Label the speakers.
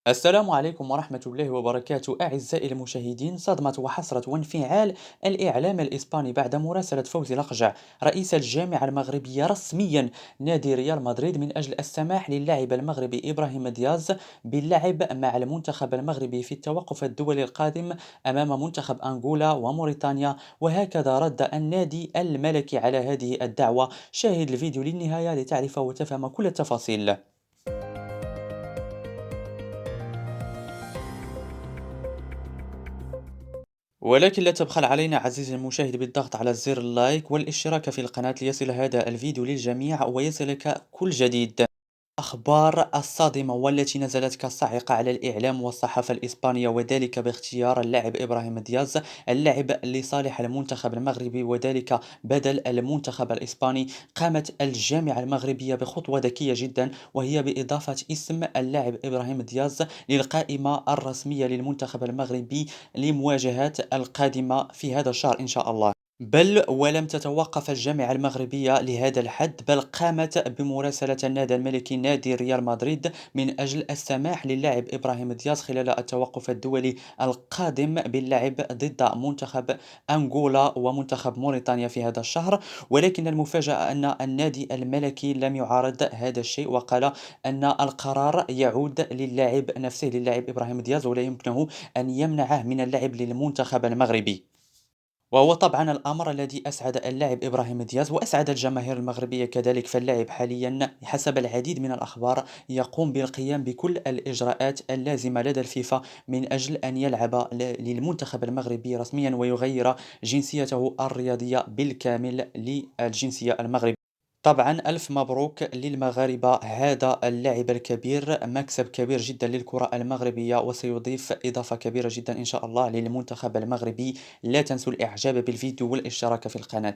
Speaker 1: السلام عليكم ورحمة الله وبركاته أعزائي المشاهدين. صدمة وحسرة وانفعال الإعلام الإسباني بعد مراسلة فوزي لقجع رئيس الجامعة المغربية رسميا نادي ريال مدريد من أجل السماح للاعب المغربي إبراهيم دياز باللعب مع المنتخب المغربي في التوقف الدولي القادم أمام منتخب أنغولا وموريتانيا. وهكذا رد النادي الملكي على هذه الدعوة. شاهد الفيديو للنهاية لتعرف وتفهم كل التفاصيل. ولكن لا تبخل علينا عزيزي المشاهد بالضغط على زر اللايك والاشتراك في القناة ليصل هذا الفيديو للجميع ويصلك كل جديد. الأخبار الصادمة والتي نزلت كالصاعقة على الإعلام والصحافة الإسبانية، وذلك باختيار اللاعب إبراهيم دياز اللاعب لصالح المنتخب المغربي وذلك بدل المنتخب الإسباني. قامت الجامعة المغربية بخطوة ذكية جدا، وهي بإضافة اسم اللاعب إبراهيم دياز للقائمة الرسمية للمنتخب المغربي لمواجهات القادمة في هذا الشهر إن شاء الله. بل ولم تتوقف الجامعة المغربية لهذا الحد، بل قامت بمراسلة النادي الملكي نادي ريال مدريد من أجل السماح للاعب إبراهيم دياز خلال التوقف الدولي القادم باللعب ضد منتخب أنغولا ومنتخب موريتانيا في هذا الشهر. ولكن المفاجأة أن النادي الملكي لم يعارض هذا الشيء، وقال أن القرار يعود للاعب نفسه، للاعب إبراهيم دياز، ولا يمكنه أن يمنعه من اللعب للمنتخب المغربي. وهو طبعًا الأمر الذي أسعد اللاعب إبراهيم دياز وأسعد الجماهير المغربية كذلك. فاللاعب حاليًا حسب العديد من الأخبار يقوم بالقيام بكل الإجراءات اللازمة لدى الفيفا من أجل أن يلعب للمنتخب المغربي رسميًا ويغير جنسيته الرياضية بالكامل للجنسية المغربية. طبعًا ألف مبروك للمغاربة، هذا اللاعب الكبير مكسب كبير جدًا للكرة المغربية، وسيضيف إضافة كبيرة جدًا إن شاء الله للمنتخب المغربي. لا تنسوا الإعجاب بالفيديو والاشتراك في القناة.